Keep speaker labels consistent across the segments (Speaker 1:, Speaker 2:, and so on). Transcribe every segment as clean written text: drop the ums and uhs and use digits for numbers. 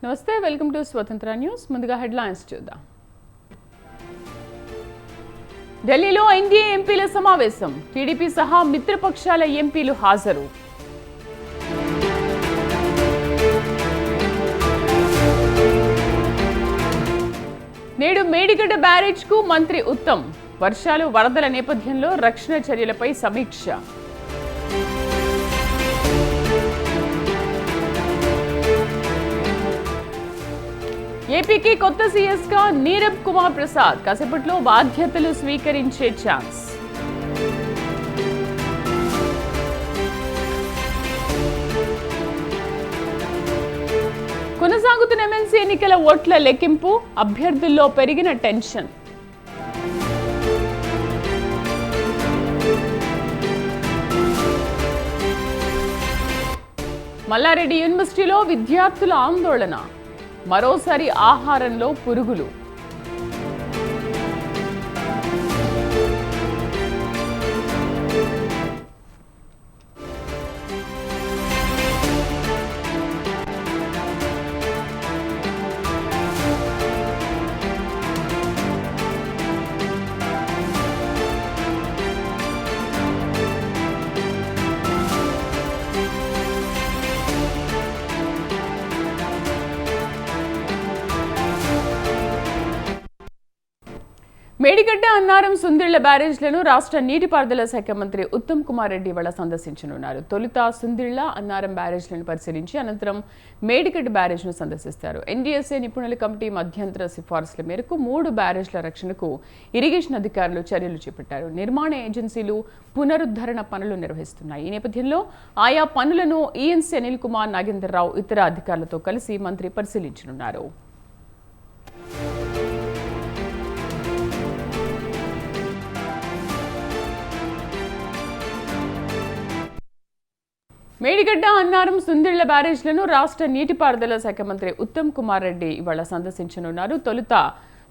Speaker 1: నమస్తే, welcome to స్వతంత్ర news. ముందుగా హెడ్లైన్స్ చూద్దాం. ఢిల్లీలో ఎన్డీఏ ఎంపీల సమావేశం. టీడీపీ సహా మిత్రపక్షాల ఎంపీలు హాజరు. నేడు మేడిగడ్డ బ్యారేజ్కు మంత్రి ఉత్తమ్. వర్షాలు వరదల నేపథ్యంలో రక్షణ చర్యలపై సమీక్ష. ఏపీకి కొత్త సీఎస్గా నీరబ్ కుమార్ ప్రసాద్. కాసేపట్లో బాధ్యతలు స్వీకరించే ఛాన్స్. కొనసాగుతున్న ఎమ్మెల్సీ ఎన్నికల ఓట్ల లెక్కింపు. అభ్యర్థుల్లో పెరిగిన టెన్షన్. మల్లారెడ్డి యూనివర్సిటీలో విద్యార్థుల ఆందోళన. మరోసారి ఆహారంలో పురుగులు. మేడిగడ్డ, అన్నారం, సుందిళ్ల బ్యారేజ్లను రాష్ట్ర నీటిపారుదల శాఖ మంత్రి ఉత్తమ్ కుమార్ రెడ్డి ఇవాళ సందర్శించనున్నారు. తొలుత సుందిళ్ల, అన్నారం బ్యారేజ్లను పరిశీలించి అనంతరం మేడిగడ్డ బ్యారేజ్ను సందర్శిస్తారు. ఎన్డీఎస్ఏ నిపుణుల కమిటీ మధ్యంతర సిఫార్సుల మేరకు 3 బ్యారేజ్ల రక్షణకు ఇరిగేషన్ అధికారులు చర్యలు చేపట్టారు. నిర్మాణ ఏజెన్సీలు పునరుద్ధరణ పనులు నిర్వహిస్తున్నాయి. ఈ నేపథ్యంలో ఆయా పనులను ఈఎన్సీ అనిల్ కుమార్, నాగేంద్రరావు ఇతర అధికారులతో కలిసి మంత్రి పరిశీలించనున్నారు. మేడిగడ్డ, అన్నారం, సుందిళ్ల బ్యారేజ్లను రాష్ట్ర నీటిపారుదల శాఖ మంత్రి ఉత్తమ్ కుమార్ రెడ్డి ఇవాళ సందర్శించనున్నారు. తొలుత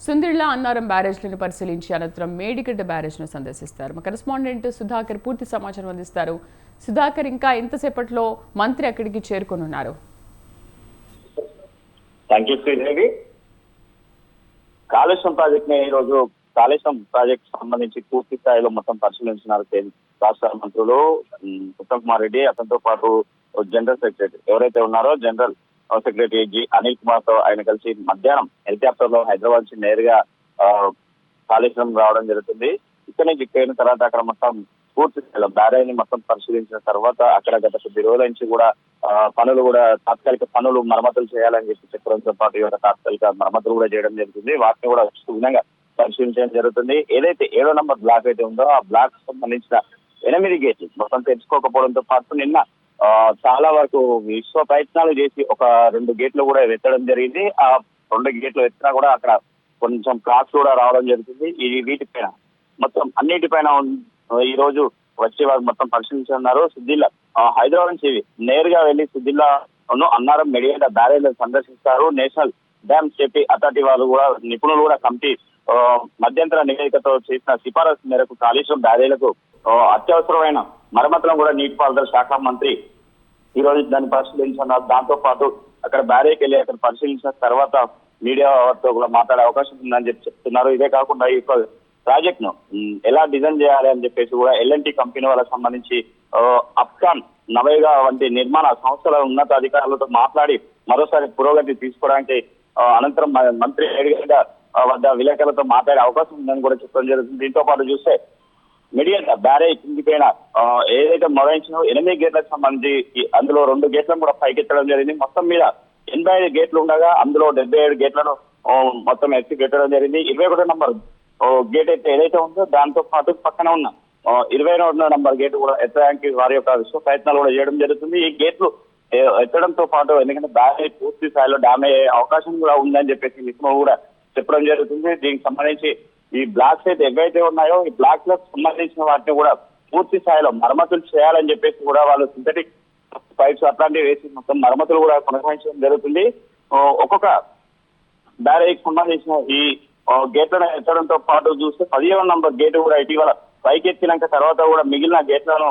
Speaker 1: సుందిళ్ల, అన్నారం బ్యారేజ్లను పరిశీలించి అనంతరం మేడిగడ్డ బ్యారేజ్ను సందర్శిస్తారు. మా కరెస్పాండెంట్ సుధాకర్ పూర్తి సమాచారం అందిస్తారు. సుధాకర్, ఇంకా ఎంతసేపట్లో మంత్రి అక్కడికి చేరుకోనున్నారు?
Speaker 2: కాళేశ్వరం ప్రాజెక్ట్ ని ఈరోజు కాళేశ్వరం ప్రాజెక్ట్ సంబంధించి పూర్తి స్థాయిలో మొత్తం పరిశీలించినారు రాష్ట్ర మంత్రులు ఉత్తమ్ కుమార్ రెడ్డి. అతనితో పాటు జనరల్ సెక్రటరీ ఎవరైతే ఉన్నారో general secretary G Anil Kumar తో ఆయన కలిసి మధ్యాహ్నం హెలికాప్టర్ లో హైదరాబాద్ నుంచి నేరుగా కాళేశ్వరం రావడం జరుగుతుంది. ఇక్కడ నుంచి పోయిన తర్వాత అక్కడ మొత్తం పూర్తి స్థాయిలో బ్యారేజ్ ని మొత్తం పరిశీలించిన తర్వాత అక్కడ గత కొద్ది రోజుల నుంచి కూడా పనులు కూడా తాత్కాలిక పనులు మరమ్మతులు చేయాలని చెప్పడంతో పాటు ఇవాళ తాత్కాలిక మరమ్మతులు కూడా చేయడం జరుగుతుంది. వాటిని కూడా క్షుణ్ణంగా పరిశీలించడం జరుగుతుంది. ఏదైతే 7వ నంబర్ బ్లాక్ అయితే ఉందో ఆ బ్లాక్ సంబంధించిన 8 గేట్లు మొత్తం తెచ్చుకోకపోవడంతో పాటు నిన్న చాలా వరకు విశ్వ ప్రయత్నాలు చేసి ఒక 2 గేట్లు కూడా ఎత్తడం జరిగింది. ఆ 2 గేట్లు ఎత్తినా కూడా అక్కడ కొంచెం క్రాక్స్ కూడా రావడం జరుగుతుంది. వీటిపైన మొత్తం అన్నిటిపైన ఈ రోజు వచ్చే వారు మొత్తం పరిశీలించున్నారు. సుద్దిల్లా హైదరాబాద్ నుంచి నేరుగా వెళ్లి సుద్దిల్లా అన్నారం, మేడిగడ్డ బ్యారేజ్ సందర్శిస్తారు. నేషనల్ డ్యామ్ సేఫ్టీ అథారిటీ వాళ్ళు కూడా నిపుణులు కూడా కమిటీ మధ్యంతర నివేదికతో చేసిన సిఫారసు మేరకు కాళేశ్వరం బ్యారేజ్లకు అత్యవసరమైన మరమ్మతులను కూడా నీటిపారుదల శాఖ మంత్రి ఈ రోజు దాన్ని పరిశీలించున్నారు. దాంతో పాటు అక్కడ బ్యారేజ్కి వెళ్ళి అక్కడ పరిశీలించిన తర్వాత మీడియాతో కూడా మాట్లాడే అవకాశం ఉందని చెప్తున్నారు. ఇదే కాకుండా ఈ ప్రాజెక్ట్ ను ఎలా డిజైన్ చేయాలి అని చెప్పేసి కూడా ఎల్ఎన్టీ కంపెనీ వాళ్ళకి సంబంధించి అప్కాన్, నవేగా వంటి నిర్మాణ సంస్థల ఉన్నతాధికారులతో మాట్లాడి మరోసారి పురోగతి తీసుకోవడానికి అనంతరం మంత్రి మేడిగడ్డ వద్ద విలేకరులతో మాట్లాడే అవకాశం ఉందని కూడా చెప్పడం జరుగుతుంది. దీంతో పాటు చూస్తే మేడిగడ్డ బ్యారేజ్ కిందిపైన ఏదైతే మొదలైంచినో 8 గేట్లకు సంబంధించి అందులో 2 గేట్లను కూడా పైకెత్తడం జరిగింది. మొత్తం మీద 85 గేట్లు ఉండగా అందులో 77 గేట్లను మొత్తం ఎత్తి పెట్టడం జరిగింది. 21 నంబర్ గేట్ అయితే ఏదైతే ఉందో దాంతో పాటు పక్కన ఉన్న 22 నంబర్ గేట్ కూడా ఎత్తడానికి వారి యొక్క విశ్వ ప్రయత్నాలు కూడా చేయడం జరుగుతుంది. ఈ గేట్లు ఎత్తడంతో పాటు ఎందుకంటే బ్యారేజ్ పూర్తి స్థాయిలో డ్యామేజ్ అయ్యే అవకాశం కూడా ఉందని చెప్పేసి నిపుణులు కూడా చెప్పడం జరుగుతుంది. దీనికి సంబంధించి ఈ బ్లాక్స్ అయితే ఏవైతే ఉన్నాయో ఈ బ్లాక్స్ లకు సంబంధించిన వాటిని కూడా పూర్తి స్థాయిలో మరమ్మతులు చేయాలని చెప్పేసి కూడా వాళ్ళు సింథటిక్ పైప్స్ అట్లాంటివి వేసి మొత్తం మరమ్మతులు కూడా కొనసాగించడం జరుగుతుంది. ఒక్కొక్క బ్యారేజ్ సంబంధించిన ఈ గేట్లను ఎత్తడంతో పాటు చూస్తే 15వ నంబర్ గేటు కూడా ఇటీవల పైకెత్తినాక తర్వాత కూడా మిగిలిన గేట్లను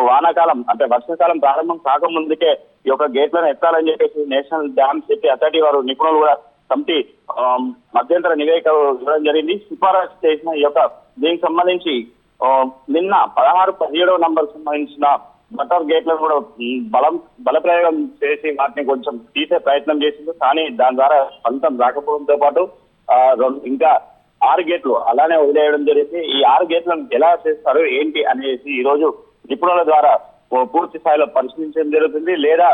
Speaker 2: వానాకాలం అంటే వర్షాకాలం ప్రారంభం కాకముందుకే ఈ యొక్క గేట్లను ఎత్తాలని చెప్పేసి నేషనల్ డ్యామ్ సేఫ్టీ అథారిటీ వారు నిపుణులు కూడా కమిటీ మధ్యంతర నివేదిక ఇవ్వడం జరిగింది. సిఫారసు చేసిన ఈ యొక్క దీనికి సంబంధించి నిన్న 16-17 నంబర్ సంబంధించిన బటర్ గేట్లను కూడా బలప్రయోగం చేసి వాటిని కొంచెం తీసే ప్రయత్నం చేసింది. కానీ దాని ద్వారా ఫలితం రాకపోవడంతో పాటు ఇంకా 6 గేట్లు అలానే వదిలేయడం జరిగింది. ఈ 6 గేట్లను ఎలా చేస్తారు ఏంటి అనేసి ఈ రోజు నిపుణుల ద్వారా పూర్తి స్థాయిలో పరిశీలించడం జరుగుతుంది. లేదా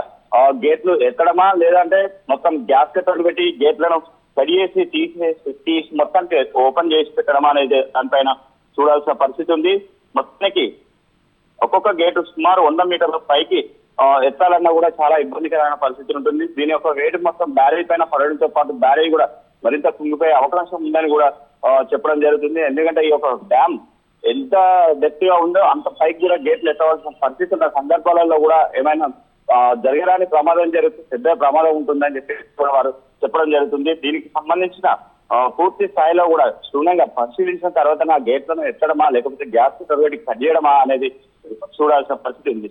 Speaker 2: గేట్లు ఎత్తడమా లేదంటే మొత్తం గ్యాస్ కట్టలు పెట్టి గేట్లను కడిగేసి తీసి మొత్తానికి ఓపెన్ చేసి పెట్టడమా అనేది దానిపైన చూడాల్సిన పరిస్థితి ఉంది. మొత్తానికి ఒక్కొక్క గేటు సుమారు 100 మీటర్ల పైకి ఎత్తాలన్నా కూడా చాలా ఇబ్బందికరమైన పరిస్థితి ఉంటుంది. దీని యొక్క వేడి మొత్తం బ్యారేజ్ పైన పడడంతో పాటు బ్యారేజ్ కూడా మరింత కుంగిపోయే అవకాశం ఉందని కూడా చెప్పడం జరుగుతుంది. ఎందుకంటే ఈ యొక్క డ్యామ్ ఎంత డెప్త్ గా ఉందో అంత పైకి కూడా గేట్లు ఎత్తవలసిన పరిస్థితి ఉన్న సందర్భాలలో కూడా ఏమైనా జరగరాని ప్రమాదం జరుగుతుంది, పెద్ద ప్రమాదం ఉంటుందని చెప్పి కూడా వారు చెప్పడం జరుగుతుంది. దీనికి సంబంధించిన పూర్తి స్థాయిలో కూడా క్షుణ్ణంగా పరిశీలించిన తర్వాత నా గేట్లను ఎత్తడమా లేకపోతే గ్యాస్ తరగతి కట్ చేయడమా అనేది చూడాల్సిన పరిస్థితి ఉంది.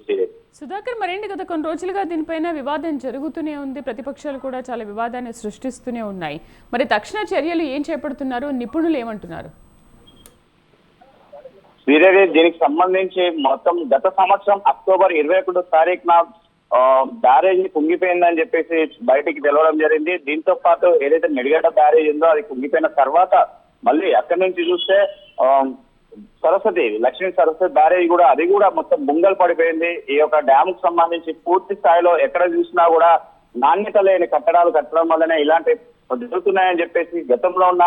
Speaker 1: సుధాకర్, మరేంటి గత కొన్ని రోజులుగా దీనిపైన వివాదం జరుగుతూనే ఉంది, ప్రతిపక్షాలు కూడా చాలా వివాదాన్ని సృష్టిస్తూనే ఉన్నాయి. మరి తక్షణ చర్యలు ఏం చేపడుతున్నారు, నిపుణులు ఏమంటున్నారు?
Speaker 2: శ్రీదేవి, దీనికి సంబంధించి మొత్తం గత సంవత్సరం అక్టోబర్ 21 తారీఖున బ్యారేజ్ కుంగిపోయిందని చెప్పేసి బయటికి తెలవడం జరిగింది. దీంతో పాటు ఏదైతే మెడిగడ్డ బ్యారేజ్ ఉందో అది కుంగిపోయిన తర్వాత మళ్ళీ అక్కడి నుంచి చూస్తే లక్ష్మీ సరస్వతి బ్యారేజ్ కూడా అది కూడా మొత్తం బుంగలు పడిపోయింది. ఈ యొక్క డ్యామ్ కు సంబంధించి పూర్తి స్థాయిలో ఎక్కడ చూసినా కూడా నాణ్యత లేని కట్టడాలు కట్టడం వల్లనే ఇలాంటి జరుగుతున్నాయని చెప్పేసి ఇప్పుడున్న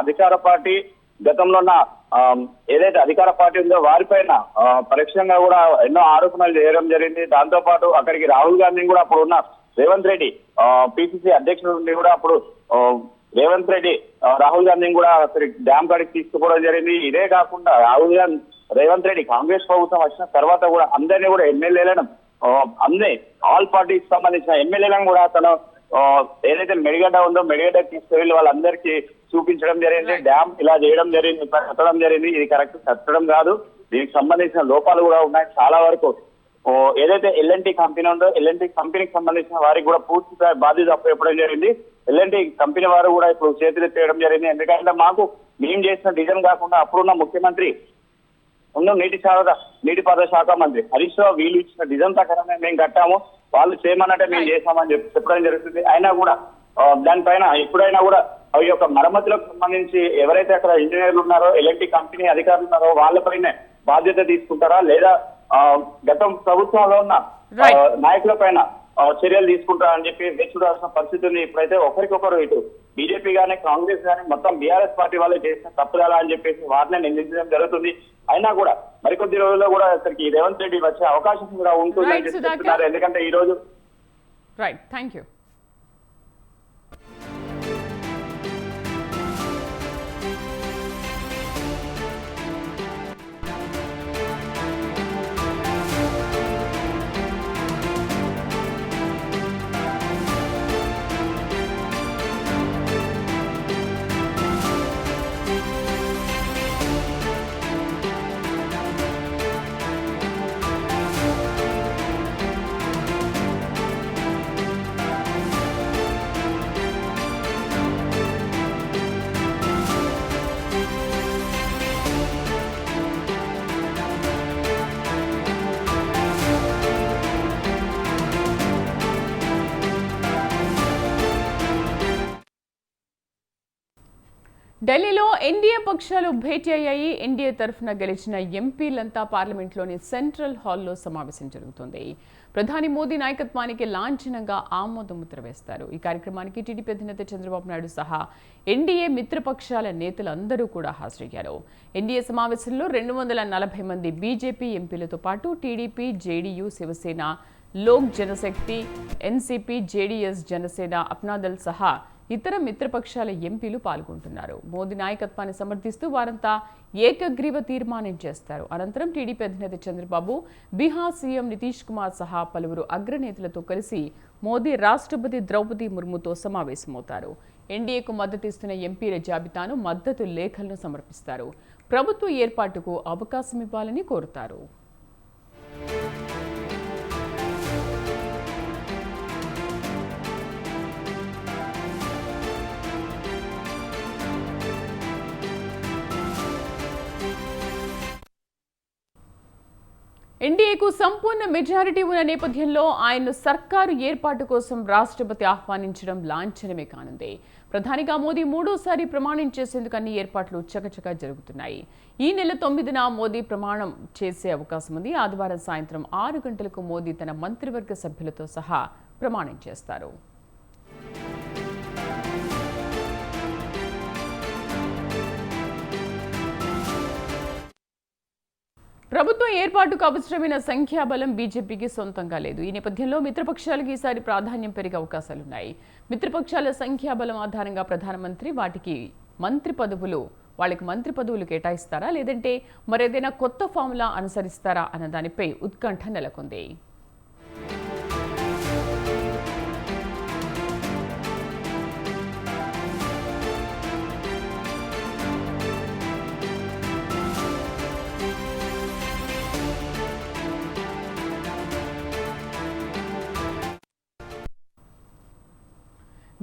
Speaker 2: అధికార పార్టీ గతంలో ఉన్న ఏదైతే అధికార పార్టీ ఉందో వారిపైన పరోక్షంగా కూడా ఎన్నో ఆరోపణలు చేయడం జరిగింది. దాంతో పాటు అక్కడికి రాహుల్ గాంధీని కూడా అప్పుడు ఉన్న రేవంత్ రెడ్డి పిసిసి అధ్యక్షుడు నుండి కూడా అప్పుడు రేవంత్ రెడ్డి రాహుల్ గాంధీని కూడా అక్కడి డ్యామ్ కాడికి తీసుకుపోవడం జరిగింది. ఇదే కాకుండా రేవంత్ రెడ్డి కాంగ్రెస్ ప్రభుత్వం వచ్చిన తర్వాత కూడా అందరినీ కూడా ఎమ్మెల్యేలను ఆల్ పార్టీకి సంబంధించిన ఎమ్మెల్యేలను కూడా తను ఏదైతే మెడిగడ్డ ఉందో మెడిగడ్డ తీసుకువెళ్ళి వాళ్ళందరికీ చూపించడం జరిగింది. డ్యామ్ ఇలా చేయడం జరిగింది, కట్టడం జరిగింది, ఇది కరెక్ట్ కట్టడం కాదు, దీనికి సంబంధించిన లోపాలు కూడా ఉన్నాయి. చాలా వరకు ఏదైతే ఎల్ఎన్టీ కంపెనీ ఉందో ఎల్ఎన్టీ కంపెనీకి సంబంధించిన వారికి కూడా పూర్తిగా బాధ్యత అప్పచెప్పడం జరిగింది. ఎల్ఎన్టీ కంపెనీ వారు కూడా ఇప్పుడు చేతులెత్తేయడం జరిగింది. ఎందుకంటే మేము చేసిన డిజైన్ కాకుండా అప్పుడున్న ముఖ్యమంత్రి నీటిపారుదల శాఖ మంత్రి హరీష్ రావు వీళ్ళు ఇచ్చిన డిజైన్ ప్రకారమే మేము కట్టాము, వాళ్ళు చేయమన్నట్టే మేము చేశామని చెప్పడం జరుగుతుంది. అయినా కూడా దానిపైన ఎప్పుడైనా కూడా ఈ యొక్క మరమ్మతులకు సంబంధించి ఎవరైతే అక్కడ ఇంజనీర్లు ఉన్నారో ఎల్ఎన్టీ కంపెనీ అధికారులు ఉన్నారో వాళ్ళపైనే బాధ్యత తీసుకుంటారా లేదా గతం ప్రభుత్వంలో ఉన్న నాయకుల పైన చర్యలు తీసుకుంటారని చెప్పి వేచుడాల్సిన పరిస్థితి ఉంది. ఇప్పుడైతే ఒకరికొకరు ఇటు బీజేపీ గానీ కాంగ్రెస్ గానీ మొత్తం బీఆర్ఎస్ పార్టీ వాళ్ళే చేసిన తప్పుదలా అని చెప్పేసి వారిని నిందించడం జరుగుతుంది. అయినా కూడా మరికొద్ది రోజుల్లో కూడా ఇక్కడికి రేవంత్ రెడ్డి వచ్చే అవకాశం కూడా ఉంటుందని చెప్తున్నారు. ఎందుకంటే ఈ రోజు
Speaker 1: థ్యాంక్ యూ. ఢిల్లీలో ఎన్డీఏ పక్షాలు భేటీ అయ్యాయి. ఎన్డీఏ తరఫున గెలిచిన ఎంపీలంతా పార్లమెంట్లోని సెంట్రల్ హాల్లో సమావేశం జరుగుతుంది. ప్రధాని మోదీ నాయకత్వానికి లాంఛనంగా ఆమోదముద్ర వేస్తారు. ఈ కార్యక్రమానికి టీడీపీ అధినేత చంద్రబాబు నాయుడు సహా ఎన్డీఏ మిత్రపక్షాల నేతలందరూ కూడా హాజరయ్యారు. ఎన్డీఏ సమావేశంలో 240 మంది బీజేపీ ఎంపీలతో పాటు TDP, JDU, Shiv Sena, Lok Janshakti, NCP, JDS, Janasena, Apna Dal సహా ఇతర మిత్రపక్షాల ఎంపీలు పాల్గొంటున్నారు. మోదీ నాయకత్వాన్ని సమర్థిస్తూ వారంతా ఏకగ్రీవ తీర్మానం చేస్తారు. అనంతరం టీడీపీ అధినేత చంద్రబాబు, బీహార్ సీఎం నితీష్ కుమార్ సహా పలువురు అగ్రనేతలతో కలిసి మోదీ రాష్ట్రపతి ద్రౌపది ముర్ముతో సమావేశమవుతారు. ఎన్డీఏకు మద్దతిస్తున్న ఎంపీల జాబితాను, మద్దతు లేఖలను సమర్పిస్తారు. ప్రభుత్వ ఏర్పాటుకు అవకాశం ఇవ్వాలని కోరుతారు. ఎన్డీఏకు సంపూర్ణ మెజారిటీ ఉన్న నేపథ్యంలో ఆయన్ను సర్కారు ఏర్పాటు కోసం రాష్ట్రపతి ఆహ్వానించడం లాంఛనమే కానుంది. ప్రధానిగా మోదీ మూడోసారి ప్రమాణం చేసేందుకు అన్ని ఏర్పాట్లు చకచకా జరుగుతున్నాయి. ఈ నెల 9న మోదీ ప్రమాణం చేసే అవకాశం ఉంది. ఆదివారం సాయంత్రం 6 గంటలకు మోదీ తన మంత్రివర్గ సభ్యులతో సహా ప్రమాణం చేస్తారు. ప్రభుత్వం ఏర్పాటుకు అవసరమైన సంఖ్యాబలం బీజేపీకి సొంతంగా లేదు. ఈ నేపథ్యంలో మిత్రపక్షాలకు ఈసారి ప్రాధాన్యం పెరిగే అవకాశాలున్నాయి. మిత్రపక్షాల సంఖ్యాబలం ఆధారంగా ప్రధానమంత్రి వాళ్ళకి మంత్రి పదవులు కేటాయిస్తారా, లేదంటే మరేదైనా కొత్త ఫార్ములా అనుసరిస్తారా అన్న దానిపై ఉత్కంఠ నెలకొంది.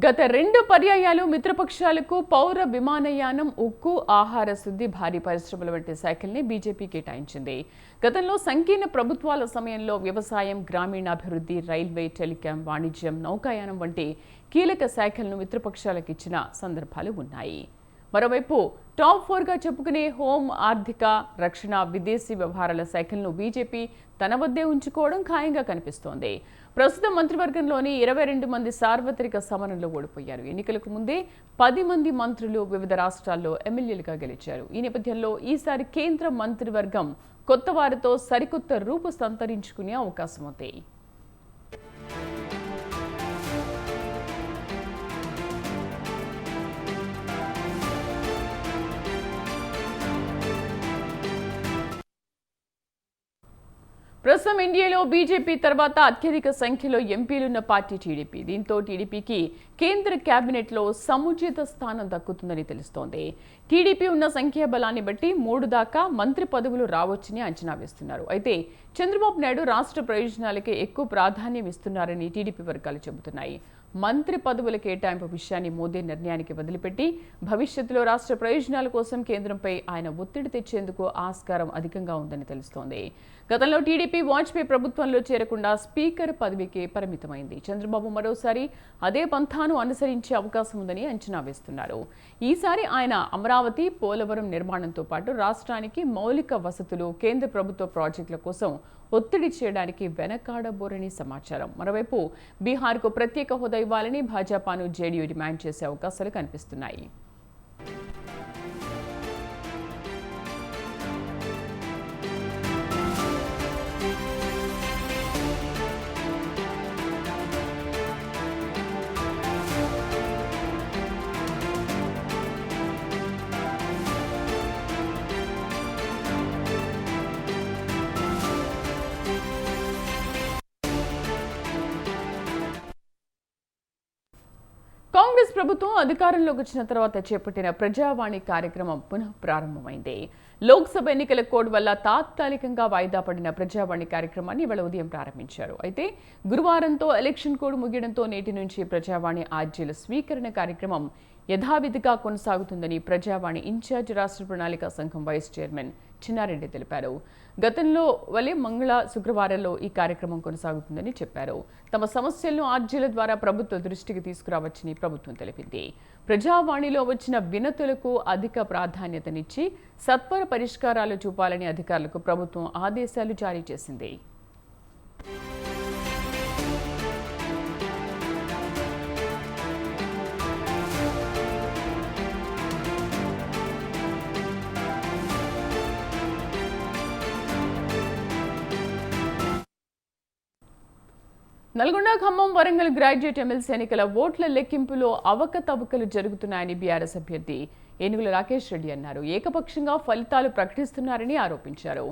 Speaker 1: గత 2 పర్యాయాలు మిత్రపక్షాలకు పౌర విమానయానం, ఉక్కు, ఆహార శుద్ధి, భారీ పరిశ్రమల వంటి శాఖల్ని బీజేపీ కేటాయించింది. గతంలో సంకీర్ణ ప్రభుత్వాల సమయంలో వ్యవసాయం, గ్రామీణాభివృద్ధి, రైల్వే, టెలికాం, వాణిజ్యం, నౌకాయానం వంటి కీలక శాఖలను మిత్రపక్షాలకు ఇచ్చిన సందర్భాలు ఉన్నాయి. మరోవైపు టాప్ 4గా చెప్పుకునే హోం, ఆర్థిక, రక్షణ, విదేశీ వ్యవహారాల శాఖలను బీజేపీ తన వద్దే ఉంచుకోవడం ఖాయంగా కనిపిస్తోంది. ప్రస్తుత మంత్రివర్గంలోని 22 మంది సార్వత్రిక సమరంలో ఓడిపోయారు. ఎన్నికలకు ముందే 10 మంది మంత్రులు వివిధ రాష్ట్రాల్లో ఎమ్మెల్యేలుగా గెలిచారు. ఈ నేపథ్యంలో ఈసారి కేంద్ర మంత్రివర్గం కొత్త వారితో సరికొత్త రూపు సంతరించుకునే అవకాశం ఉంది. ప్రస్తుతం ఇండియాలో బీజేపీ తర్వాత అత్యధిక సంఖ్యలో ఎంపీలున్న పార్టీ టీడీపీ. దీంతో టీడీపీకి కేంద్ర కేబినెట్లో సముచిత స్థానం దక్కుతుందని తెలుస్తోంది. టీడీపీ ఉన్న సంఖ్యాబలాన్ని బట్టి 3 దాకా మంత్రి పదవులు రావచ్చని అంచనా వేస్తున్నారు. అయితే చంద్రబాబు నాయుడు రాష్ట్ర ప్రయోజనాలకే ఎక్కువ ప్రాధాన్యం ఇస్తున్నారని టీడీపీ వర్గాలు చెబుతున్నాయి. మంత్రి పదవుల కేటాయింపు విషయాన్ని మోదీ నిర్ణయానికి వదిలిపెట్టి భవిష్యత్తులో రాష్ట్ర ప్రయోజనాల కోసం కేంద్రంపై ఆయన ఒత్తిడి తెచ్చేందుకు ఆస్కారం అధికంగా ఉందని తెలుస్తోంది. గతంలో టీడీపీ వాజ్పేయి ప్రభుత్వంలో చేరకుండా స్పీకర్ పదవికి పరిమితమైంది. చంద్రబాబు మరోసారి అదే పంథాను అనుసరించే అవకాశం ఉందని అంచనా వేస్తున్నారు. ఈసారి ఆయన అమరావతి, పోలవరం నిర్మాణంతో పాటు రాష్ట్రానికి మౌలిక వసతులు, కేంద్ర ప్రభుత్వ ప్రాజెక్టుల కోసం ఒత్తిడి చేయడానికి వెనకాడబోరని సమాచారం. మరోవైపు బీహార్కు ప్రత్యేక హోదా ఇవ్వాలని భాజపాను జేడీయూ డిమాండ్ చేసే అవకాశాలు కనిపిస్తున్నాయి. కాంగ్రెస్ ప్రభుత్వం అధికారంలోకి వచ్చిన తర్వాత చేపట్టిన ప్రజావాణి కార్యక్రమం పునః ప్రారంభమైంది. లోక్సభ ఎన్నికల కోడ్ వల్ల తాత్కాలికంగా వాయిదా పడిన ప్రజావాణి కార్యక్రమాన్ని ఇవాళ ఉదయం ప్రారంభించారు. అయితే గురువారంతో ఎలక్షన్ కోడ్ ముగియడంతో నేటి నుంచి ప్రజావాణి ఆర్జీల స్వీకరణ కార్యక్రమం యథావిధిగా కొనసాగుతుందని ప్రజావాణి ఇన్ఛార్జ్ రాష్ట్ర ప్రణాళిక సంఘం వైస్ చైర్మన్ చిన్నారెడ్డి తెలిపారు. గతంలో వలె మంగళ, శుక్రవారాల్లో ఈ కార్యక్రమం కొనసాగుతుందని చెప్పారు. తమ సమస్యలను ఆర్జీల ద్వారా ప్రభుత్వ దృష్టికి తీసుకురావచ్చని ప్రభుత్వం తెలిపింది. ప్రజావాణిలో వచ్చిన వినతులకు అధిక ప్రాధాన్యతనిచ్చి సత్వర పరిష్కారాలు చూపాలని అధికారులకు ప్రభుత్వం ఆదేశాలు జారీ చేసింది. నల్గొండ, ఖమ్మం, వరంగల్ గ్రాడ్యుయేట్ ఎమ్మెల్సీ ఎన్నికల ఓట్ల లెక్కింపులో అవకతవకలు జరుగుతున్నాయని బీఆర్ఎస్ అభ్యర్థి ఏనుగుల రాకేష్ రెడ్డి అన్నారు. ఏకపక్షంగా ఫలితాలు ప్రకటిస్తున్నారని ఆరోపించారు.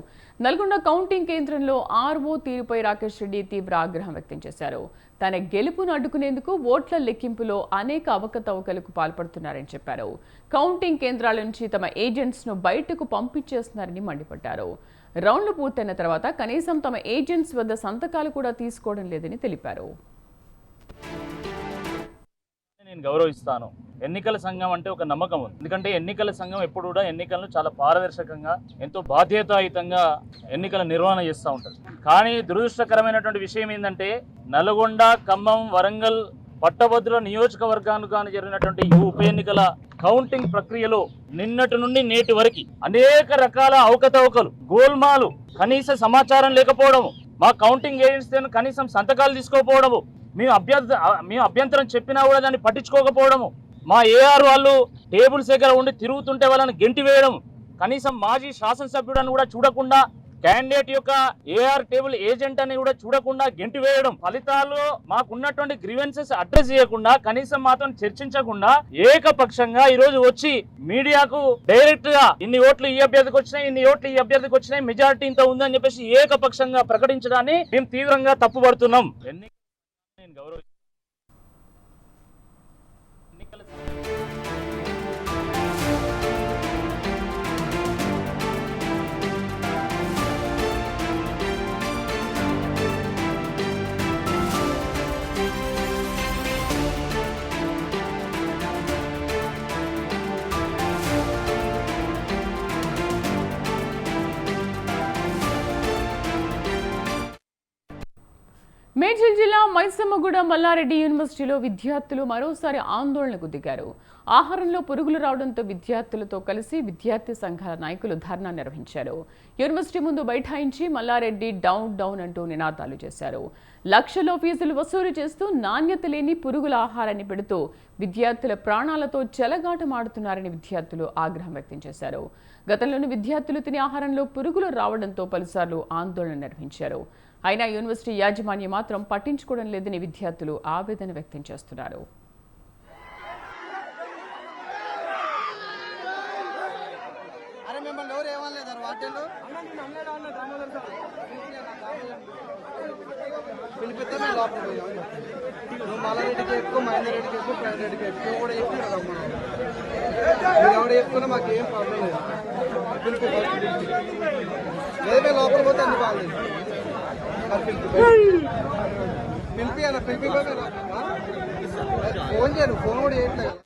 Speaker 1: నల్గొండ కౌంటింగ్ కేంద్రంలో ఆర్ఓ తీరుపై రాకేష్ రెడ్డి తీవ్ర ఆగ్రహం వ్యక్తం చేశారు. తన గెలుపును అడ్డుకునేందుకు ఓట్ల లెక్కింపులో అనేక అవకతవకలకు పాల్పడుతున్నారని చెప్పారు. కౌంటింగ్ కేంద్రాల నుంచి తమ ఏజెంట్స్ను బయటకు పంపించేస్తున్నారని మండిపడ్డారు. రౌండ్లు పూర్తయిన తర్వాత కనీసం తమ ఏజెంట్స్ వద్ద సంతకాలు కూడా తీసుకోవడం లేదని తెలిపారు.
Speaker 3: నేను గౌరవిస్తాను. ఎన్నికల సంఘం అంటే ఒక నమ్మకం ఉంది. ఎందుకంటే ఎన్నికల సంఘం ఎప్పుడు కూడా ఎన్నికలను చాలా పారదర్శకంగా, ఎంతో బాధ్యతాయుతంగా ఎన్నికల నిర్వహణ చేస్తూ ఉంటుంది. కానీ దురదృష్టకరమైనటువంటి విషయం ఏంటంటే నల్గొండ, ఖమ్మం, వరంగల్ పట్టభద్రుల నియోజకవర్గానికి జరిగినటువంటి ఈ ఉప ఎన్నికల కౌంటింగ్ ప్రక్రియలో నిన్నటి నుండి నేటి వరకు అనేక రకాల అవకతవకలు, గోల్మాలు, కనీస సమాచారం లేకపోవడము, మా కౌంటింగ్ ఏజెన్సీ కనీసం సంతకాలు తీసుకోకపోవడము, మేము అభ్యంతరం చెప్పినా కూడా దాన్ని పట్టించుకోకపోవడము, మా ఏఆర్ వాళ్ళు టేబుల్స్ దగ్గర ఉండి తిరుగుతుంటే వాళ్ళని గెంటి వేయడం, కనీసం మాజీ శాసనసభ్యుడని కూడా చూడకుండా క్యాండిడేట్ యొక్క ఏఆర్ టేబుల్ ఏజెంట్ అని కూడా చూడకుండా గెంటి వేయడం, ఫలితాలు మాకున్నటువంటి గ్రీవెన్సెస్ అడ్రస్ చేయకుండా, కనీసం మాతో చర్చించకుండా ఏకపక్షంగా ఈ రోజు వచ్చి మీడియాకు డైరెక్ట్ గా ఇన్ని ఓట్లు ఈ అభ్యర్థికి వచ్చినాయి, ఇన్ని ఓట్లు ఈ అభ్యర్థికి వచ్చినాయి, మెజారిటీ ఇంత ఉందని చెప్పేసి ఏకపక్షంగా ప్రకటించడాన్ని మేము తీవ్రంగా తప్పుపడుతున్నాం. నేను గౌరవిస్తాను.
Speaker 1: మేడ్చల్ జిల్లా మైసమ్మగూడ మల్లారెడ్డి యూనివర్సిటీలో విద్యార్థులు మరోసారి ఆందోళనకు దిగారు. ఆహారంలో పురుగులు రావడంతో విద్యార్థులతో కలిసి విద్యార్థి సంఘాల నాయకులు ధర్నా నిర్వహించారు. యూనివర్సిటీ ముందు బైఠాయించి మల్లారెడ్డి డౌన్ డౌన్ అంటూ నినాదాలు చేశారు. లక్షల్లో ఫీజులు వసూలు చేస్తూ నాణ్యత లేని పురుగుల ఆహారాన్ని పెడుతూ విద్యార్థుల ప్రాణాలతో చెలగాటమాడుతున్నారని విద్యార్థులు ఆగ్రహం వ్యక్తం చేశారు. గతంలోని విద్యార్థులు తినే ఆహారంలో పురుగులు రావడంతో పలుసార్లు ఆందోళన నిర్వహించారు. అయినా యూనివర్సిటీ యాజమాన్యం మాత్రం పట్టించుకోవడం లేదని విద్యార్థులు ఆవేదన వ్యక్తం చేస్తున్నారు.
Speaker 4: మల్లారెడ్డికి ఎక్కువ, మహేందర్ రెడ్డికి ఎక్కువ, ప్రైవేట్ రెడ్డికి ఎక్కువ కూడా చెప్తున్నారు. ఎవరు చెప్పుకున్నా మాకు ఏం ప్రాబ్లం లేదు. లేదే లోపల పోతే అన్ని బాగాలేదు. పిలిపి అన్న పిలిపి ఫోన్ చేయను, ఫోన్ కూడా చేయట్లేదు.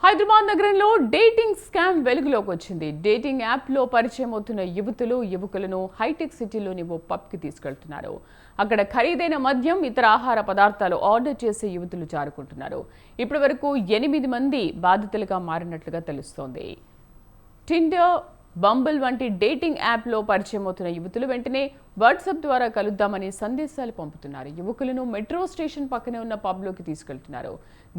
Speaker 1: హైదరాబాద్ నగరంలో డేటింగ్ స్కామ్ వెలుగులోకి వచ్చింది. డేటింగ్ యాప్లో పరిచయం అవుతున్న యువకులను హైటెక్ సిటీలోని ఓ పబ్కి తీసుకెళ్తున్నారు. అక్కడ ఖరీదైన మద్యం, ఇతర ఆహార పదార్థాలు ఆర్డర్ చేసే యువతులు జారుకుంటున్నారు. ఇప్పటి వరకు 8 మంది బాధితులుగా మారినట్లుగా తెలుస్తోంది. టిండర్, బంబుల్ వంటి డేటింగ్ యాప్లో పరిచయం అవుతున్న యువతులు వెంటనే వాట్సాప్ ద్వారా కలుద్దామని సందేశాలు పంపుతున్నారు. యువకులను మెట్రో స్టేషన్ పక్కనే ఉన్న పబ్లోకి తీసుకెళ్తున్నారు.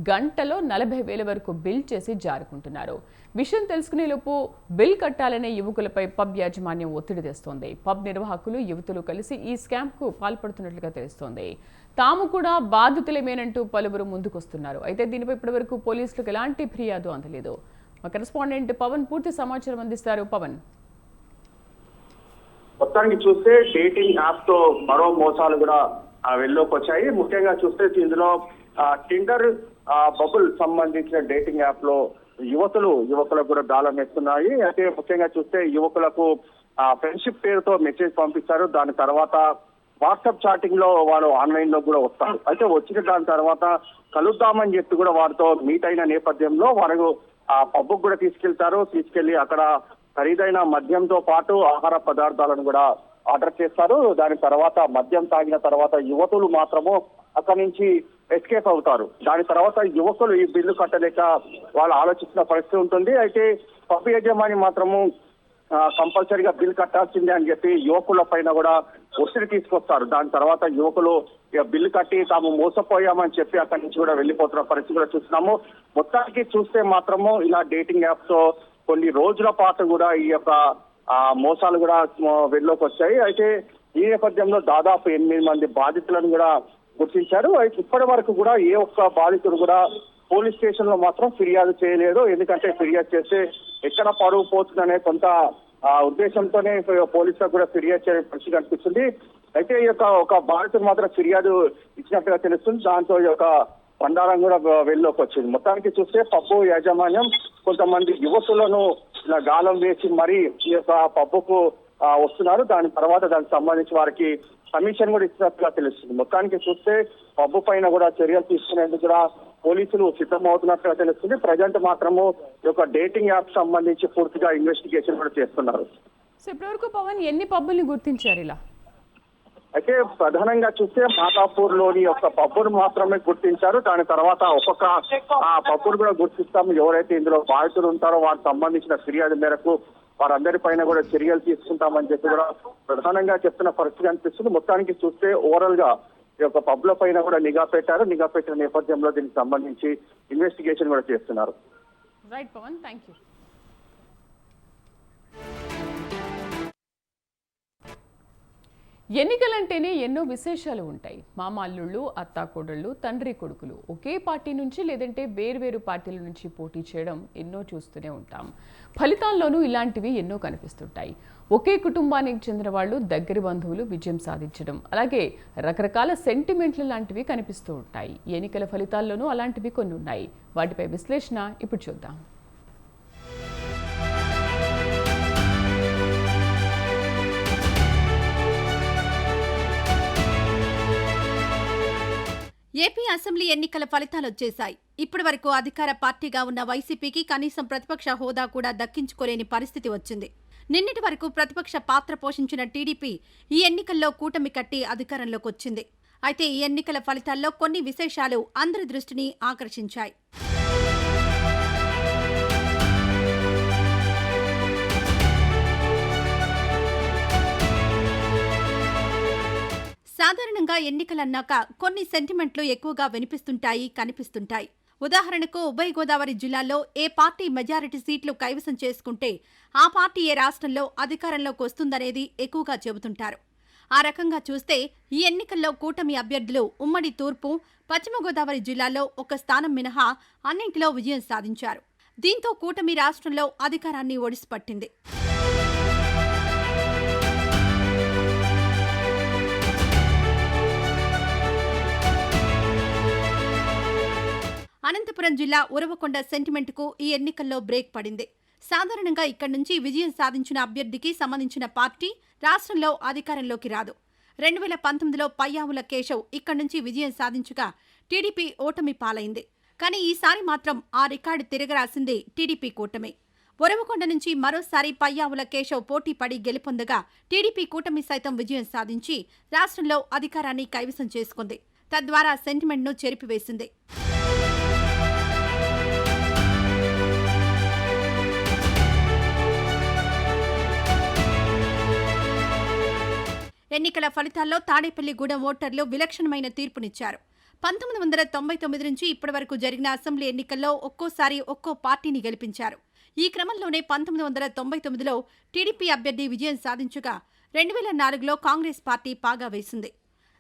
Speaker 1: గంటలో 40,000 వరకు బిల్ చేసి జారుకుంటున్నారు. విషయం తెలుసుకునేలోపు బిల్ కట్టాలనే యువకులపై పబ్ యాజమాన్యం ఒత్తిడి తెస్తోంది. పబ్ నిర్వాహకులు, యువతులు కలిసి ఈ స్కామ్కు పాల్పడుతున్నట్లుగా తెలుస్తోంది. తాము కూడా బాధితులేమేనంటూ పలువురు ముందుకొస్తున్నారు. అయితే దీనిపై ఇప్పటివరకు పోలీసులకు ఎలాంటి ఫిర్యాదు అందలేదు. మా కరెస్పాండెంట్ పవన్ పూర్తి సమాచారం అందిస్తారు. పవన్,
Speaker 2: మొత్తానికి చూస్తే డేటింగ్ యాప్ తో మరో మోసాలు కూడా వెళ్ళలోకి వచ్చాయి. ముఖ్యంగా చూస్తే ఇందులో టిండర్, బబుల్ సంబంధించిన డేటింగ్ యాప్ లో యువకులకు కూడా గాలం వేస్తున్నాయి. అయితే ముఖ్యంగా చూస్తే యువకులకు ఫ్రెండ్షిప్ పేరుతో మెసేజ్ పంపిస్తారు. దాని తర్వాత వాట్సాప్ చాటింగ్ లో వాళ్ళు ఆన్లైన్ లో కూడా వస్తారు. అయితే వచ్చిన దాని తర్వాత కలుద్దామని చెప్పి కూడా వారితో మీట్ అయిన నేపథ్యంలో వారు ఆ పబ్కు కూడా తీసుకెళ్లి అక్కడ ఖరీదైన మద్యంతో పాటు ఆహార పదార్థాలను కూడా ఆర్డర్ చేస్తారు. దాని తర్వాత మద్యం తాగిన తర్వాత యువతులు మాత్రము అక్కడి నుంచి ఎస్కేప్ అవుతారు. దాని తర్వాత యువకులు ఈ బిల్లు కట్టలేక వాళ్ళు ఆలోచించిన పరిస్థితి ఉంటుంది. అయితే పబ్ యజమాని మాత్రము కంపల్సరీగా బిల్ కట్టాల్సిందే అని చెప్పి యువకుల పైన కూడా ఒత్తిడి తీసుకొస్తారు. దాని తర్వాత యువకులు బిల్లు కట్టి తాము మోసపోయామని చెప్పి అక్కడి నుంచి కూడా వెళ్ళిపోతున్న పరిస్థితి కూడా చూస్తున్నాము. మొత్తానికి చూస్తే మాత్రము ఇలా డేటింగ్ యాప్స్ తో కొన్ని రోజుల పాటు కూడా ఈ యొక్క మోసాలు కూడా వెళ్ళలోకి వచ్చాయి. అయితే ఈ నేపథ్యంలో దాదాపు 8 మంది బాధితులను కూడా గుర్తించారు. అయితే ఇప్పటి వరకు కూడా ఏ ఒక్క బాధితుడు కూడా
Speaker 5: పోలీస్ స్టేషన్ లో మాత్రం ఫిర్యాదు చేయలేదు. ఎందుకంటే ఫిర్యాదు చేస్తే ఎక్కడ పరువు పోతుందనే కొంత ఉద్దేశంతోనే పోలీసులకు కూడా ఫిర్యాదు చేయడం పరిస్థితి కనిపిస్తుంది. అయితే ఈ యొక్క ఒక బాధితుడు మాత్రం ఫిర్యాదు ఇచ్చినట్టుగా తెలుస్తుంది. దాంతో ఈ యొక్క బండారం కూడా వెళ్ళలోకి వచ్చింది. మొత్తానికి చూస్తే పబ్బు యాజమాన్యం కొంతమంది యువకులను ఇలా గాలం వేసి మరీ ఈ యొక్క పబ్బుకు వస్తున్నారు. దాని తర్వాత దానికి సంబంధించి వారికి కమిషన్ కూడా ఇచ్చినట్టుగా తెలుస్తుంది. మొత్తానికి చూస్తే పబ్బు పైన కూడా చర్యలు తీసుకునేందుకు కూడా పోలీసులు సిద్ధమవుతున్నట్టుగా తెలుస్తుంది. ప్రజెంట్ మాత్రము ఈ యొక్క డేటింగ్ యాప్ సంబంధించి పూర్తిగా ఇన్వెస్టిగేషన్ కూడా చేస్తున్నారు.
Speaker 1: సో ఇప్పటివరకు పవన్ ఎన్ని పబ్బుల్ని గుర్తించారు ఇలా?
Speaker 5: అయితే ప్రధానంగా చూస్తే మాదాపూర్ లోని ఒక పబ్బును మాత్రమే గుర్తించారు. దాని తర్వాత ఒక్కొక్క పబ్బును కూడా గుర్తిస్తాము. ఎవరైతే ఇందులో బాధితులు ఉంటారో వారికి సంబంధించిన ఫిర్యాదు మేరకు వారందరి పైన కూడా చర్యలు తీసుకుంటామని చెప్పి కూడా ప్రధానంగా చెప్తున్న పరిస్థితి అనిపిస్తుంది. మొత్తానికి చూస్తే ఓవరాల్ గా ఈ యొక్క పబ్ల పైన కూడా నిఘా పెట్టారు. నిఘా పెట్టిన నేపథ్యంలో దీనికి సంబంధించి ఇన్వెస్టిగేషన్ కూడా చేస్తున్నారు.
Speaker 1: Right Pawan, thank you. ఎన్నికలంటేనే ఎన్నో విశేషాలు ఉంటాయి. మామల్లుళ్ళు, అత్తాకోడళ్ళు, తండ్రి కొడుకులు ఒకే పార్టీ నుంచి లేదంటే వేర్వేరు పార్టీల నుంచి పోటీ చేయడం ఎన్నో చూస్తూనే ఉంటాం. ఫలితాల్లోనూ ఇలాంటివి ఎన్నో కనిపిస్తుంటాయి. ఒకే కుటుంబానికి చెందిన వాళ్ళు దగ్గర బంధువులు విజయం సాధించడం, అలాగే రకరకాల సెంటిమెంట్లు లాంటివి కనిపిస్తూ ఉంటాయి. ఎన్నికల ఫలితాల్లోనూ అలాంటివి కొన్ని ఉన్నాయి. వాటిపై విశ్లేషణ ఇప్పుడు చూద్దాం.
Speaker 6: ఏపీ అసెంబ్లీ ఎన్నికల ఫలితాలు వచ్చేశాయి. ఇప్పటి వరకు అధికార పార్టీగా ఉన్న వైసీపీకి కనీసం ప్రతిపక్ష హోదా కూడా దక్కించుకోలేని పరిస్థితి వచ్చింది. నిన్నటి వరకు ప్రతిపక్ష పాత్ర పోషించిన టీడీపీ ఈ ఎన్నికల్లో కూటమి కట్టి అధికారంలోకి వచ్చింది. అయితే ఈ ఎన్నికల ఫలితాల్లో కొన్ని విశేషాలు అందరి దృష్టిని ఆకర్షించాయి. సాధారణంగా ఎన్నికలన్నాక కొన్ని సెంటిమెంట్లు ఎక్కువగా వినిపిస్తుంటాయి, కనిపిస్తుంటాయి. ఉదాహరణకు ఉభయ గోదావరి జిల్లాల్లో ఏ పార్టీ మెజారిటీ సీట్లు కైవసం చేసుకుంటే ఆ పార్టీ ఏ రాష్ట్రంలో అధికారంలోకి వస్తుందనేది ఎక్కువగా చెబుతుంటారు. ఆ రకంగా చూస్తే ఈ ఎన్నికల్లో కూటమి అభ్యర్థులు ఉమ్మడి తూర్పు, పశ్చిమ గోదావరి జిల్లాల్లో ఒక స్థానం మినహా అన్నింటిలో విజయం సాధించారు. దీంతో కూటమి రాష్ట్రంలో అధికారాన్ని ఒడిసిపట్టింది. అనంతపురం జిల్లా ఉరవకొండ సెంటిమెంట్కు ఈ ఎన్నికల్లో బ్రేక్ పడింది. సాధారణంగా ఇక్కడి నుంచి విజయం సాధించిన అభ్యర్థికి సంబంధించిన పార్టీ రాష్ట్రంలో అధికారంలోకి రాదు. 2019లో పయ్యావుల కేశవ్ ఇక్కడి నుంచి విజయం సాధించగా టీడీపీ ఓటమి పాలైంది. కానీ ఈసారి మాత్రం ఆ రికార్డు తిరగరాసింది టీడీపీ కూటమి. ఉరవకొండ నుంచి మరోసారి పయ్యావుల కేశవ్ పోటీ పడి గెలుపొందగా టీడీపీ కూటమి సైతం విజయం సాధించి రాష్ట్రంలో అధికారాన్ని కైవసం చేసుకుంది. తద్వారా సెంటిమెంట్ను చెరిపివేసింది. ఎన్నికల ఫలితాల్లో తాడేపల్లిగూడెం ఓటర్లు విలక్షణమైన తీర్పునిచ్చారు. 1999 నుంచి ఇప్పటి వరకు జరిగిన అసెంబ్లీ ఎన్నికల్లో ఒక్కోసారి ఒక్కో పార్టీని గెలిపించారు. ఈ క్రమంలోనే 1999లో టీడీపీ అభ్యర్థి విజయం సాధించగా 2004లో కాంగ్రెస్ పార్టీ పాగా వేసింది.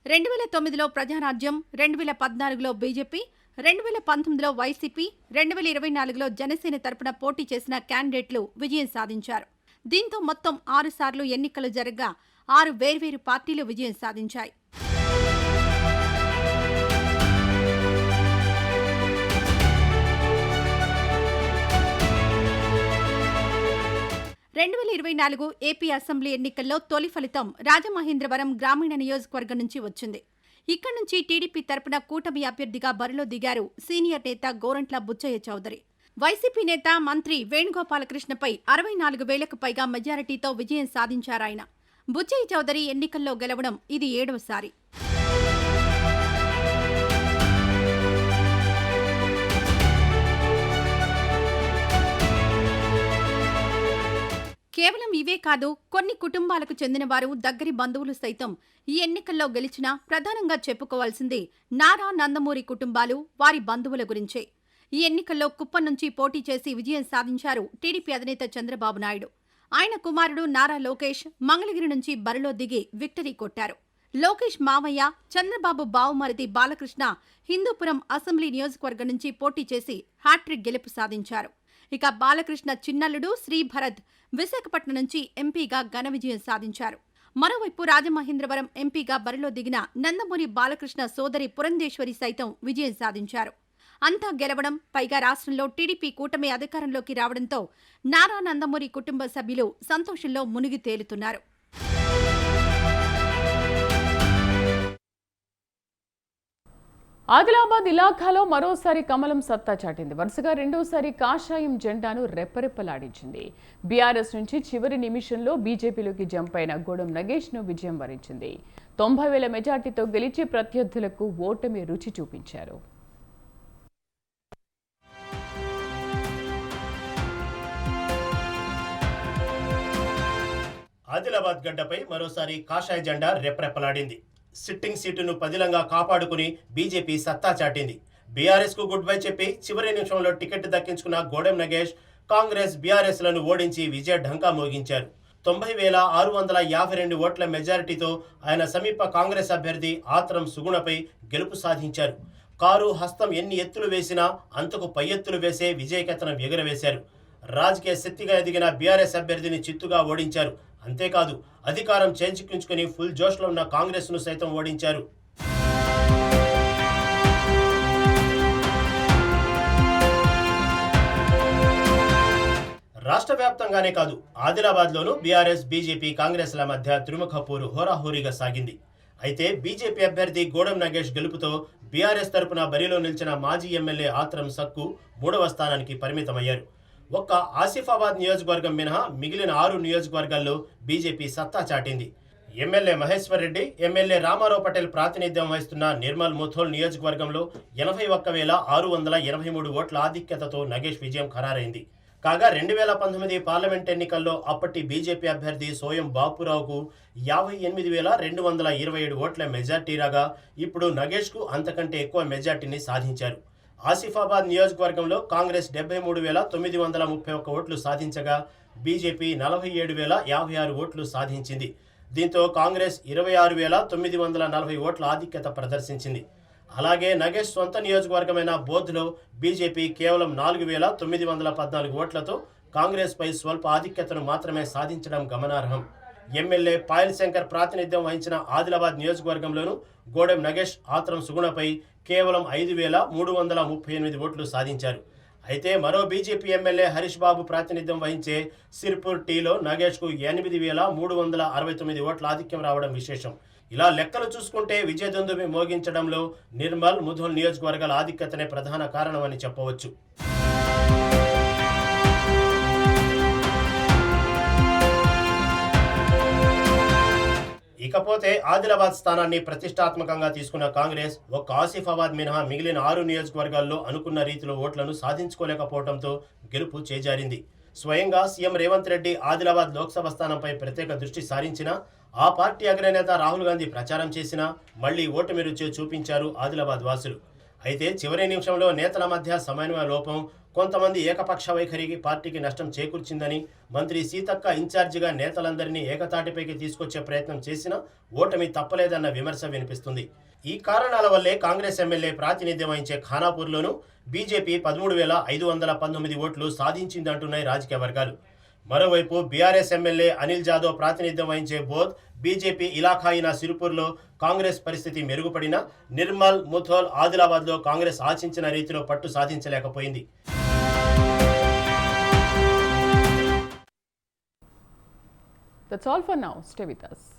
Speaker 6: 2009లో ప్రజారాజ్యం, 2014లో బీజేపీ, 2019లో వైసీపీ, 2024లో జనసేన తరపున పోటీ చేసిన క్యాండిడేట్లు విజయం సాధించారు. దీంతో మొత్తం 6 సార్లు ఎన్నికలు జరగగా 6 వేర్వేరు పార్టీలు విజయం సాధించాయి. 2024 ఏపీ అసెంబ్లీ ఎన్నికల్లో తొలి ఫలితం రాజమహేంద్రవరం గ్రామీణ నియోజకవర్గం నుంచి వచ్చింది. ఇక్కడి నుంచి టీడీపీ తరపున కూటమి అభ్యర్థిగా బరిలో దిగారు సీనియర్ నేత గోరంట్ల బుచ్చయ్య చౌదరి. వైసీపీ నేత మంత్రి వేణుగోపాలకృష్ణపై 64,000కు పైగా మెజారిటీతో విజయం సాధించారాయన. బుచ్చయ్య చౌదరి ఎన్నికల్లో గెలవడం ఇది 7వసారి. కేవలం ఇవే కాదు, కొన్ని కుటుంబాలకు చెందిన వారు, దగ్గరి బంధువులు సైతం ఈ ఎన్నికల్లో గెలిచినా ప్రధానంగా చెప్పుకోవాల్సింది నారా నందమూరి కుటుంబాలు, వారి బంధువుల గురించే. ఈ ఎన్నికల్లో కుప్పం నుంచి పోటీ చేసి విజయం సాధించారు టీడీపీ అధినేత చంద్రబాబు నాయుడు. ఆయన కుమారుడు నారా లోకేష్ మంగళగిరి నుంచి బరిలో దిగి విక్టరీ కొట్టారు. లోకేష్ మావయ్య, చంద్రబాబు బావుమరిది బాలకృష్ణ హిందూపురం అసెంబ్లీ నియోజకవర్గం నుంచి పోటీ చేసి హ్యాట్రిక్ గెలుపు సాధించారు. ఇక బాలకృష్ణ చిన్నల్లుడు శ్రీభరత్ విశాఖపట్నం నుంచి ఎంపీగా ఘన విజయం సాధించారు. మరోవైపు రాజమహేంద్రవరం ఎంపీగా బరిలో దిగిన నందమూరి బాలకృష్ణ సోదరి పురంధేశ్వరి సైతం విజయం సాధించారు. అంతా గెలవడం, పైగా రాష్ట్రంలో టీడీపీ కూటమి అధికారంలోకి రావడంతో నారా నందమూరి కుటుంబ సభ్యులు సంతోషంలో మునిగి తేలుతున్నారు.
Speaker 1: ఆదిలాబాద్ ఇలాఖాలో మరోసారి కమలం సత్తా చాటింది. వరుసగా రెండోసారి కాషాయం జెండాను రెప్పరెప్పలాడించింది. బీఆర్ఎస్ నుంచి చివరి నిమిషంలో బీజేపీలోకి జంప్ అయిన గోడం నగేష్ను విజయం వరించింది. 90,000 మెజార్టీతో గెలిచి ప్రత్యర్థులకు ఓటమి రుచి చూపించారు.
Speaker 7: ఆదిలాబాద్ గడ్డపై మరోసారి కాషాయ జెండా రెప్పరెప్పలాడింది. సిట్టింగ్ సీటును పదిలంగా కాపాడుకుని బీజేపీ సత్తా చాటింది. బీఆర్ఎస్ కు గుడ్ బై చెప్పి చివరి నిమిషంలో టికెట్ దక్కించుకున్న గోడెం నగేష్ కాంగ్రెస్ బీఆర్ఎస్ లను ఓడించి విజయ ఢంకా మోగించారు. 90,652 ఓట్ల మెజారిటీతో ఆయన సమీప కాంగ్రెస్ అభ్యర్థి ఆత్రం సుగుణపై గెలుపు సాధించారు. కారు హస్తం ఎన్ని ఎత్తులు వేసినా అంతకు పై ఎత్తులు వేసే విజయకేతనం ఎగురవేశారు. రాజకీయ శక్తిగా ఎదిగిన బీఆర్ఎస్ అభ్యర్థిని చిత్తుగా ఓడించారు. అంతేకాదు అధికారం చేజిక్కించుకుని ఫుల్ జోష్లో ఉన్న కాంగ్రెస్ ను సైతం ఓడించారు. రాష్ట్ర వ్యాప్తంగానే కాదు, ఆదిలాబాద్లోనూ బీఆర్ఎస్, బీజేపీ, కాంగ్రెస్ల మధ్య త్రిముఖ పోరు హోరాహోరీగా సాగింది. అయితే బీజేపీ అభ్యర్థి గోడం నగేష్ గెలుపుతో బీఆర్ఎస్ తరపున బరిలో నిలిచిన మాజీ ఎమ్మెల్యే ఆత్రం సక్కు 3వ స్థానానికి పరిమితమయ్యారు. ఒక్క ఆసిఫాబాద్ నియోజకవర్గం మినహా మిగిలిన 6 నియోజకవర్గాల్లో బీజేపీ సత్తా చాటింది. ఎమ్మెల్యే మహేశ్వర్ రెడ్డి, ఎమ్మెల్యే రామారావు పటేల్ ప్రాతినిధ్యం వహిస్తున్న నిర్మల్ ముథోల్ నియోజకవర్గంలో 81,623 ఓట్ల ఆధిక్యతతో నగేష్ విజయం ఖరారైంది. కాగా 2019 పార్లమెంట్ ఎన్నికల్లో అప్పటి బీజేపీ అభ్యర్థి సోయం బాపురావుకు 58,227 ఓట్ల మెజార్టీ రాగా ఇప్పుడు నగేష్కు అంతకంటే ఎక్కువ మెజార్టీని సాధించారు. ఆసిఫాబాద్ నియోజకవర్గంలో కాంగ్రెస్ 73,931 ఓట్లు సాధించగా బీజేపీ 47,056 ఓట్లు సాధించింది. దీంతో కాంగ్రెస్ 26,940 ఓట్ల ఆధిక్యత ప్రదర్శించింది. అలాగే నగేష్ సొంత నియోజకవర్గమైన బోధ్లో బీజేపీ కేవలం 4,914 ఓట్లతో కాంగ్రెస్ పై స్వల్ప ఆధిక్యతను మాత్రమే సాధించడం గమనార్హం. ఎమ్మెల్యే పాయల్ శంకర్ ప్రాతినిధ్యం వహించిన ఆదిలాబాద్ నియోజకవర్గంలోనూ గోడెం నగేష్ ఆత్రం సుగుణపై కేవలం 5,338 ఓట్లు సాధించారు. అయితే మరో బీజేపీ ఎమ్మెల్యే హరీష్ బాబు ప్రాతినిధ్యం వహించే సిర్పూర్ టీలో నగేష్కు 8,369 ఓట్ల ఆధిక్యం రావడం విశేషం. ఇలా లెక్కలు చూసుకుంటే విజయదుందుబి మోగించడంలో నిర్మల్, ముధోల్ నియోజకవర్గాల ఆధిక్యతనే ప్రధాన కారణమని చెప్పవచ్చు. ఇకపోతే ఆదిలాబాద్ స్థానాన్ని ప్రతిష్టాత్మకంగా తీసుకున్న కాంగ్రెస్ ఒక్క ఆసిఫాబాద్ మినహా మిగిలిన 6 నియోజకవర్గాల్లో అనుకున్న రీతిలో ఓట్లను సాధించుకోలేకపోవడంతో గెలుపు చేజారింది. స్వయంగా సీఎం రేవంత్ రెడ్డి ఆదిలాబాద్ లోక్సభ స్థానంపై ప్రత్యేక దృష్టి సారించినా, ఆ పార్టీ అగ్రనేత రాహుల్ గాంధీ ప్రచారం చేసినా మళ్లీ ఓటమి రుచి చూపించారు ఆదిలాబాద్ వాసులు. అయితే చివరి నిమిషంలో నేతల మధ్య సమన్వయ లోపం, కొంతమంది ఏకపక్ష వైఖరికి పార్టీకి నష్టం చేకూర్చిందని మంత్రి సీతక్క ఇన్ఛార్జిగా నేతలందరినీ ఏకతాటిపైకి తీసుకొచ్చే ప్రయత్నం చేసినా ఓటమి తప్పలేదన్న విమర్శ వినిపిస్తుంది. ఈ కారణాల వల్లే కాంగ్రెస్ ఎమ్మెల్యే ప్రాతినిధ్యం వహించే ఖానాపూర్లోనూ బీజేపీ 13,519 ఓట్లు సాధించిందంటున్నాయి రాజకీయ వర్గాలు. మరోవైపు బీఆర్ఎస్ ఎమ్మెల్యే అనిల్ జాదవ్ ప్రాతినిధ్యం వహించే బోధ్, బీజేపీ ఇలాఖా అయిన సిరుపూర్లో కాంగ్రెస్ పరిస్థితి మెరుగుపడినా నిర్మల్, ముథోల్, ఆదిలాబాద్లో కాంగ్రెస్ ఆశించిన రీతిలో పట్టు సాధించలేకపోయింది.
Speaker 1: That's all for now. Stay with us.